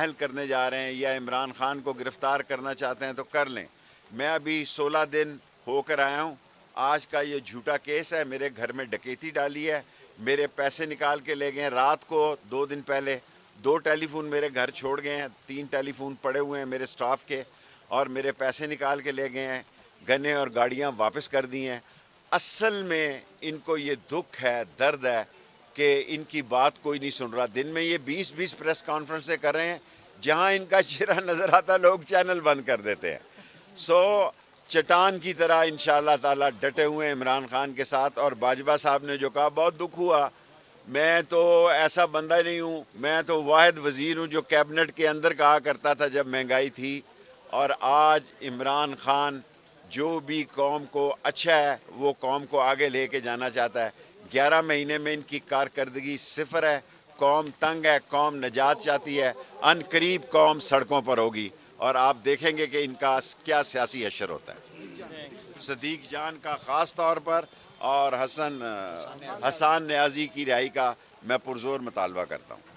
نااہل کرنے جا رہے ہیں یا عمران خان کو گرفتار کرنا چاہتے ہیں تو کر لیں. میں ابھی 16 دن ہو کر آیا ہوں. آج کا یہ جھوٹا کیس ہے. میرے گھر میں ڈکیتی ڈالی ہے, میرے پیسے نکال کے لے گئے ہیں. رات کو 2 دن پہلے 2 ٹیلی فون میرے گھر چھوڑ گئے ہیں, 3 ٹیلی فون پڑے ہوئے ہیں میرے سٹاف کے, اور میرے پیسے نکال کے لے گئے ہیں. گنے اور گاڑیاں واپس کر دی ہیں. اصل میں ان کو یہ دکھ ہے, درد ہے کہ ان کی بات کوئی نہیں سن رہا. دن میں یہ 20 پریس کانفرنسیں کر رہے ہیں, جہاں ان کا چہرہ نظر آتا لوگ چینل بند کر دیتے ہیں. چٹان کی طرح انشاءاللہ تعالی ڈٹے ہوئے ہیں عمران خان کے ساتھ. اور باجوہ صاحب نے جو کہا بہت دکھ ہوا. میں تو ایسا بندہ نہیں ہوں, میں تو واحد وزیر ہوں جو کیبنٹ کے اندر کہا کرتا تھا جب مہنگائی تھی. اور آج عمران خان جو بھی قوم کو اچھا ہے وہ قوم کو آگے لے کے جانا چاہتا ہے. 11 مہینے میں ان کی کارکردگی 0 ہے. قوم تنگ ہے, قوم نجات چاہتی ہے. ان قریب قوم سڑکوں پر ہوگی اور آپ دیکھیں گے کہ ان کا کیا سیاسی حشر ہوتا ہے. صدیق جان کا خاص طور پر اور حسان نیازی کی رہائی کا میں پرزور مطالبہ کرتا ہوں.